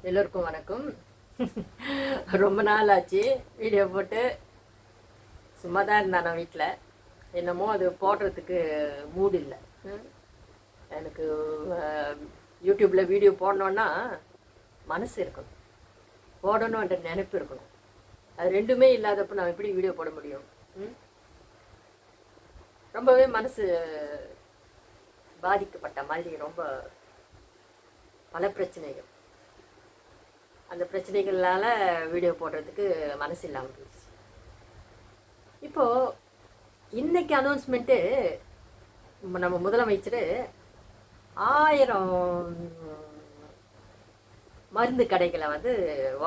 எல்லோருக்கும் வணக்கம். ரொம்ப நாள் ஆச்சு வீடியோ போட்டு. சும்மா தான் இருந்தேன் நான் வீட்டில். என்னமோ அது போடுறதுக்கு மூடு இல்லை. எனக்கு யூடியூப்பில் வீடியோ போடணுன்னா மனசு இருக்கணும், போடணுன்ற நினைப்பு இருக்கணும். அது ரெண்டுமே இல்லாதப்போ நான் எப்படி வீடியோ போட முடியும்? ரொம்பவே மனசு பாதிக்கப்பட்ட மாதிரி, ரொம்ப பல பிரச்சனைகள். அந்த பிரச்சனைகளால் வீடியோ போடுறதுக்கு மனசு இல்லாமல் போயிடுச்சு. இப்போது இன்னைக்கு அனௌன்ஸ்மெண்ட்டு, நம்ம முதலமைச்சர் 1000 மருந்து கடைகளை வந்து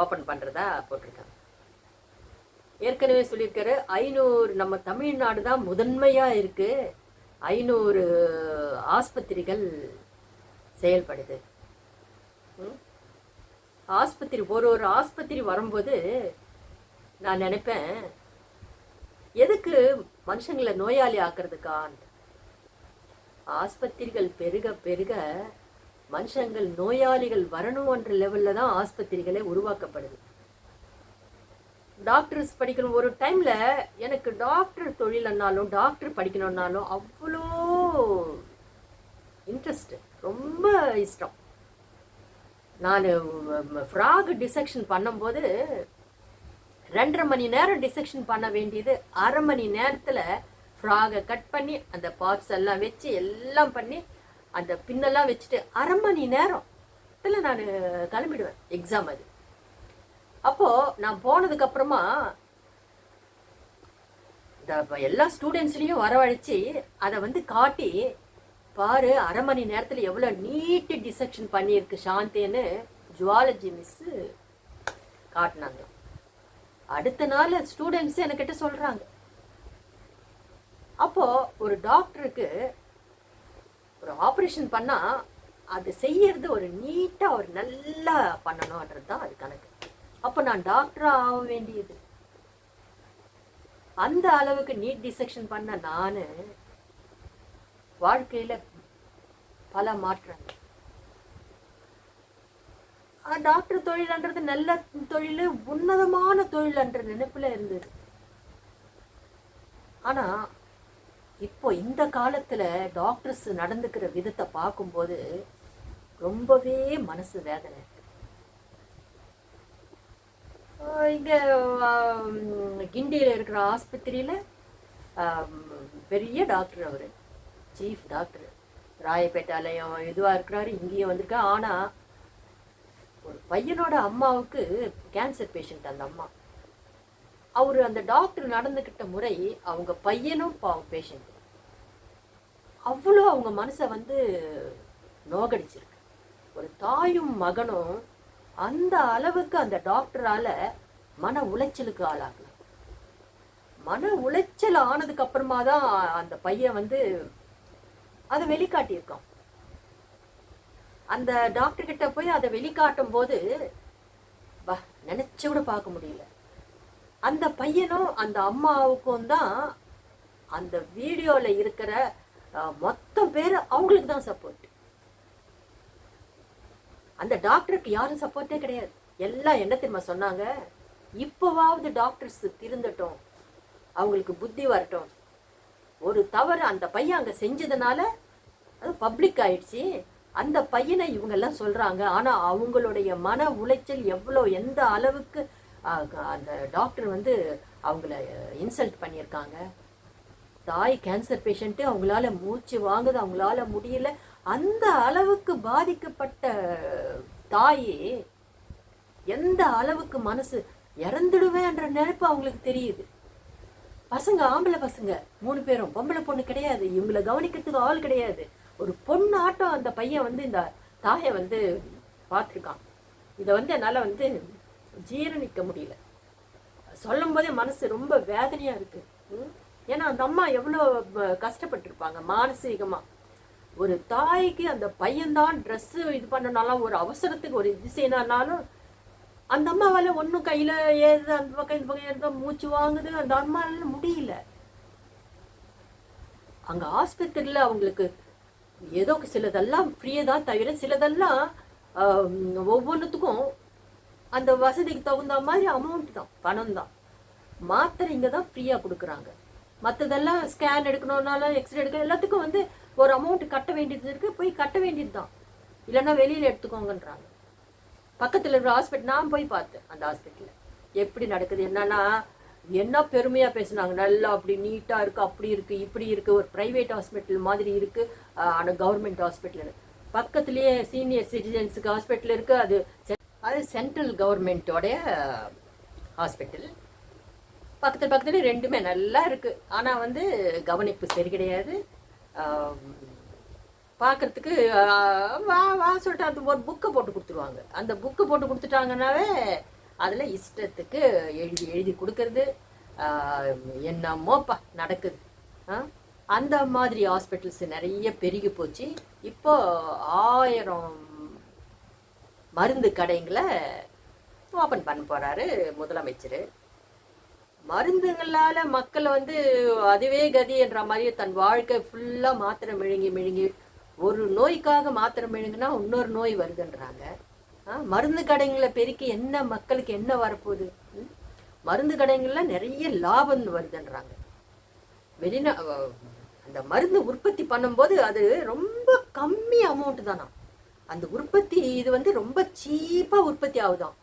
ஓப்பன் பண்ணுறதா போட்டிருக்காங்க. ஏற்கனவே சொல்லியிருக்காரு 500, நம்ம தமிழ்நாடு தான் முதன்மையாக இருக்குது, 500 ஆஸ்பத்திரிகள் செயல்படுது. ஆஸ்பத்திரி ஒரு ஆஸ்பத்திரி வரும்போது நான் நினைப்பேன், எதுக்கு மனுஷங்களை நோயாளி ஆக்கிறதுக்கான். ஆஸ்பத்திரிகள் பெருக பெருக மனுஷங்கள் நோயாளிகள் வரணுன்ற லெவலில் தான் ஆஸ்பத்திரிகளே உருவாக்கப்படுது. டாக்டர்ஸ் படிக்கணும். ஒரு டைமில் எனக்கு டாக்டர் தொழில்னாலும் டாக்டர் படிக்கணுன்னாலும் அவ்வளோ இன்ட்ரெஸ்ட், ரொம்ப இஷ்டம். நான் ஃப்ராக் டிசெக்ஷன் பண்ணும்போது 2.5 மணி நேரம் டிசெக்ஷன் பண்ண வேண்டியது 1/2 மணி நேரத்தில் ஃப்ராகை கட் பண்ணி அந்த பார்ட்ஸ் எல்லாம் வச்சு எல்லாம் பண்ணி அந்த பின்னெல்லாம் வச்சுட்டு 1/2 மணி நேரத்தில் நான் கிளம்பிடுவேன் எக்ஸாம். அது அப்போது நான் போனதுக்கப்புறமா இந்த எல்லா ஸ்டூடெண்ட்ஸ்லேயும் வரவழைச்சி அதை வந்து காட்டி, பாரு 1/2 மணி நேரத்தில் எவ்வளோ நீட்டு டிசெக்ஷன் பண்ணியிருக்கு சாந்தேன்னு ஜுவாலஜி மிஸ்ஸு காட்டினாங்க. அடுத்த நாள் ஸ்டூடெண்ட்ஸ் என்கிட்ட சொல்கிறாங்க. அப்போது ஒரு டாக்டருக்கு ஒரு ஆப்ரேஷன் பண்ணால் அது செய்யறது ஒரு நீட்டாக ஒரு நல்லா பண்ணணுன்றது தான் அது கணக்கு. அப்போ நான் டாக்டராக ஆக வேண்டியது. அந்த அளவுக்கு நீட் டிசெக்ஷன் பண்ண நான் வாழ்க்கையில் பல மாற்றங்கள். டாக்டர் தொழில்ன்றது நல்ல தொழில், உன்னதமான தொழில்ன்ற நினைப்புல இருந்தது. ஆனால் இப்போ இந்த காலத்தில் டாக்டர்ஸ் நடந்துக்கிற விதத்தை பார்க்கும்போது ரொம்பவே மனசு வேதனை. இங்கே கிண்டியில் இருக்கிற ஆஸ்பத்திரியில் பெரிய டாக்டர், அவர் சீஃப் டாக்டர், ராயப்பேட்டாலயம் இதுவாக இருக்கிறாரு, இங்கேயும் வந்திருக்கா. ஆனால் ஒரு பையனோட அம்மாவுக்கு கேன்சர் பேஷண்ட். அந்த அம்மா, அவர் அந்த டாக்டர் நடந்துக்கிட்ட முறை, அவங்க பையனும் பாவம் பேஷண்ட், அவ்வளோ அவங்க மனசை வந்து நோகடிச்சிருக்கு. ஒரு தாயும் மகனும் அந்த அளவுக்கு அந்த டாக்டரால் மன உளைச்சலுக்கு ஆளாகலாம். மன உளைச்சல் ஆனதுக்கு அப்புறமா தான் அந்த பையன் வந்து அதை வெளிக்காட்டியிருக்கான். அந்த டாக்டர் கிட்ட போய் அதை வெளிக்காட்டும் போது நினைச்சு கூட பார்க்க முடியல. அந்த பையனும் அந்த அம்மாவுக்கும் தான் அந்த வீடியோவில் இருக்கிற மொத்த பேர் அவங்களுக்கு தான் சப்போர்ட். அந்த டாக்டருக்கு யாரும் சப்போர்ட்டே கிடையாது. எல்லாம் என்ன தெரியுமா சொன்னாங்க, இப்போவாவது டாக்டர்ஸ் திருந்தட்டும், அவங்களுக்கு புத்தி வரட்டும். ஒரு தவறு அந்த பையன் அங்கே செஞ்சதுனால அது பப்ளிக் ஆயிடுச்சு. அந்த பையனை இவங்கெல்லாம் சொல்கிறாங்க. ஆனால் அவங்களுடைய மன உளைச்சல் எவ்வளோ, எந்த அளவுக்கு அந்த டாக்டர் வந்து அவங்கள இன்சல்ட் பண்ணியிருக்காங்க. தாய் கேன்சர் பேஷண்ட்டு, அவங்களால மூச்சு வாங்குது, அவங்களால முடியல. அந்த அளவுக்கு பாதிக்கப்பட்ட தாய் எந்த அளவுக்கு மனசு இறந்துடுவேன்ற நினைப்பு அவங்களுக்கு தெரியுது. பசங்க, ஆம்பளை பசங்க 3 பேரும், பொம்பளை பொண்ணு கிடையாது, இவங்களை கவனிக்கிறதுக்கு ஆள் கிடையாது. ஒரு பொண்ணு ஆட்டம் அந்த பையன் வந்து இந்த தாயை வந்து பார்த்துருக்கான். இதை வந்து என்னால் வந்து ஜீரணிக்க முடியல. சொல்லும் போதே மனசு ரொம்ப வேதனையாக இருக்குது. ஏன்னா அந்த அம்மா எவ்வளோ கஷ்டப்பட்டுருப்பாங்க மானசீகமாக. ஒரு தாய்க்கு அந்த பையன்தான் ட்ரெஸ்ஸு இது பண்ணனாலும், ஒரு அவசரத்துக்கு ஒரு இது செய்யணும்னாலும் அந்த அம்மாவால் ஒன்றும் கையில் ஏறுது, அந்த பக்கம் இந்த பக்கம் ஏறுதோ, மூச்சு வாங்குது, அந்த அம்மாவால் முடியல. அங்கே ஆஸ்பத்திரியில் அவங்களுக்கு ஏதோ சிலதெல்லாம் ஃப்ரீயாக தான், தவிர சிலதெல்லாம் ஒவ்வொன்றுத்துக்கும் அந்த வசதிக்கு தகுந்த மாதிரி அமௌண்ட் தான், பணம் தான். மாத்திரை இங்கே தான் ஃப்ரீயாக கொடுக்குறாங்க. மற்றதெல்லாம் ஸ்கேன் எடுக்கணுன்னாலும் எக்ஸ்ரே எடுக்கணும் எல்லாத்துக்கும் வந்து ஒரு அமௌண்ட் கட்ட வேண்டியது இருக்குது, போய் கட்ட வேண்டியது தான். இல்லைன்னா வெளியில் எடுத்துக்கோங்கன்றாங்க. பக்கத்தில் இருக்கிற ஹாஸ்பிட்டல் நான் போய் பார்த்தேன். அந்த ஹாஸ்பிட்டலில் எப்படி நடக்குது என்னன்னா, என்ன பெருமையாக பேசுனாங்க. நல்லா அப்படி நீட்டாக இருக்குது, அப்படி இருக்குது, இப்படி இருக்குது, ஒரு ப்ரைவேட் ஹாஸ்பிட்டல் மாதிரி இருக்குது. ஆனால் கவர்மெண்ட் ஹாஸ்பிட்டல் பக்கத்துலேயே சீனியர் சிட்டிசன்ஸுக்கு ஹாஸ்பிட்டல் இருக்குது. அது சென்ட்ரல் கவர்மெண்ட்டோடைய ஹாஸ்பிட்டல். பக்கத்தில் ரெண்டுமே நல்லா இருக்குது. ஆனால் வந்து கவனிப்பு சரி கிடையாது. பார்க்குறதுக்கு வா வா சொல்லிட்டு அது ஒரு புக்கை போட்டு கொடுத்துருவாங்க. அந்த புக்கை போட்டு கொடுத்துட்டாங்கன்னாவே அதில் இஷ்டத்துக்கு எழுதி கொடுக்கறது என்னமோப்பா நடக்குது. அந்த மாதிரி ஹாஸ்பிட்டல்ஸ் நிறைய பெருகி போச்சு. இப்போ 1000 மருந்து கடைங்களை ஓப்பன் பண்ண போகிறாரு முதலமைச்சர். மருந்துங்களால் மக்கள் வந்து அதுவே கதி என்ற மாதிரியே தன் வாழ்க்கை ஃபுல்லாக மாத்திரை மிழுங்கி ஒரு நோய்க்காக மாத்திரை மிழுங்குனா இன்னொரு நோய் வருதுன்றாங்க. மருந்து கடைங்களை பெருக்கி என்ன மக்களுக்கு என்ன வரப்போகுது? மருந்து கடைகளில் நிறைய லாபம் வருதுன்றாங்க. அந்த மருந்து உற்பத்தி பண்ணும்போது அது ரொம்ப கம்மி அமௌண்ட் தானா. அந்த உற்பத்தி இது வந்து ரொம்ப சீப்பாக உற்பத்தி ஆகுதான்.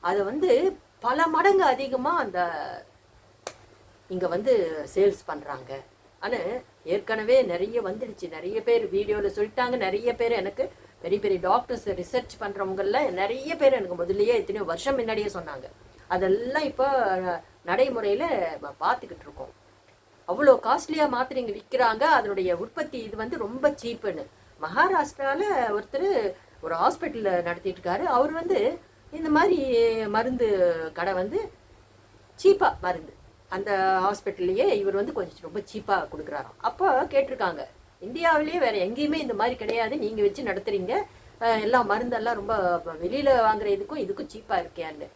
அதை வந்து பல மடங்கு அதிகமாக அந்த இங்கே வந்து சேல்ஸ் பண்ணுறாங்க. ஆனால் ஏற்கனவே நிறைய வந்துடுச்சு. நிறைய பேர் வீடியோவில் சொல்லிட்டாங்க. நிறைய பேர் எனக்கு பெரிய பெரிய டாக்டர்ஸ் ரிசர்ச் பண்ணுறவங்கள நிறைய பேர் எனக்கு முதல்லையே எத்தனையோ வருஷம் முன்னாடியே சொன்னாங்க. அதெல்லாம் இப்போ நடைமுறையில் பார்த்துக்கிட்டு இருக்கோம். அவ்வளோ காஸ்ட்லியாக மாத்திரைங்க விற்கிறாங்க. அதனுடைய உற்பத்தி இது வந்து ரொம்ப சீப்புன்னு. மகாராஷ்டிராவில் ஒருத்தர் ஒரு ஹாஸ்பிட்டலில் நடத்திட்டு இருக்காரு. அவர் வந்து இந்த மாதிரி மருந்து கடை வந்து சீப்பாக மருந்து அந்த ஹாஸ்பிட்டல்லையே இவர் வந்து கொஞ்சம் ரொம்ப சீப்பாக கொடுக்குறாராம். அப்போ கேட்டிருக்காங்க, இந்தியாவிலேயே வேறு எங்கேயுமே இந்த மாதிரி கிடையாது, நீங்கள் வச்சு நடத்துகிறீங்க, எல்லாம் மருந்தெல்லாம் ரொம்ப வெளியில் வாங்குற இதுக்கும் சீப்பாக இருக்கேன்னு.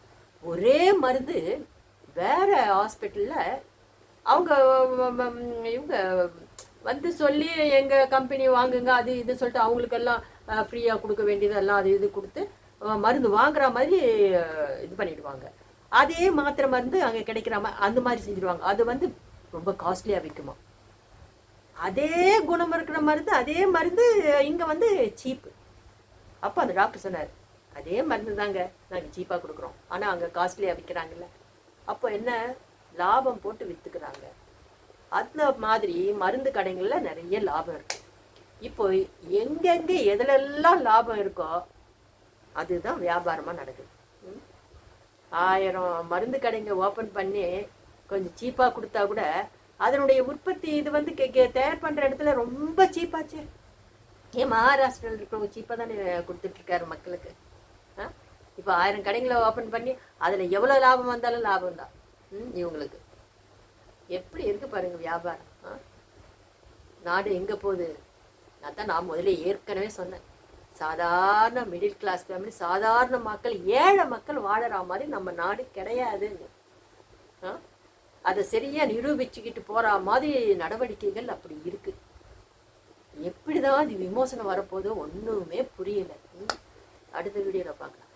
ஒரே மருந்து வேறு ஹாஸ்பிட்டலில் அவங்க இவங்க வந்து சொல்லி எங்கள் கம்பெனி வாங்குங்க அது இது சொல்லிட்டு அவங்களுக்கெல்லாம் ஃப்ரீயாக கொடுக்க வேண்டியதெல்லாம் அது இது கொடுத்து மருந்து வாங்குற மாதிரி இது பண்ணிடுவாங்க. அதே மாத்திரை மருந்து அங்கே கிடைக்கிற அந்த மாதிரி செஞ்சுடுவாங்க. அது வந்து ரொம்ப காஸ்ட்லியாக விற்குமா. அதே குணம் இருக்கிற மருந்து அதே மருந்து இங்கே வந்து சீப்பு. அப்போ அந்த டாக்டர் சொன்னார், அதே மருந்து தாங்க நாங்கள் சீப்பாக கொடுக்குறோம், ஆனால் அங்கே காஸ்ட்லியாக விற்கிறாங்கல்ல. அப்போ என்ன லாபம் போட்டு விற்றுக்கிறாங்க. அந்த மாதிரி மருந்து கடைகளில் நிறைய லாபம் இருக்குது. இப்போ எங்கெங்கே எதுலெல்லாம் லாபம் இருக்கோ அதுதான் வியாபாரமாக நடக்குது. 1000 மருந்து கடைங்க ஓப்பன் பண்ணி கொஞ்சம் சீப்பாக கொடுத்தா கூட அதனுடைய உற்பத்தி இது வந்து தயார் பண்ணுற இடத்துல ரொம்ப சீப்பாச்சு. ஏன் மகாராஷ்டிராவில் இருக்கிறவங்க சீப்பாக தானே கொடுத்துட்ருக்காரு மக்களுக்கு. இப்போ 1000 கடைங்களை ஓப்பன் பண்ணி அதில் எவ்வளோ லாபம் வந்தாலும் லாபம் தான் இவங்களுக்கு. எப்படி இருக்கு பாருங்க வியாபாரம். நாடு எங்கே போகுது? நான் முதல்ல ஏற்கனவே சொன்னேன், சாதாரண மிடில் கிளாஸ் ஃபேமிலி, சாதாரண மக்கள், ஏழை மக்கள் வாழற மாதிரி நம்ம நாடு கிடையாதுன்னு. அதை சரியா நிரூபிச்சுக்கிட்டு போற மாதிரி நடவடிக்கைகள் அப்படி இருக்கு. எப்படிதான் அது விமோசனம் வரப்போதோ ஒண்ணுமே புரியல. அடுத்த வீடியோல பார்க்கலாம்.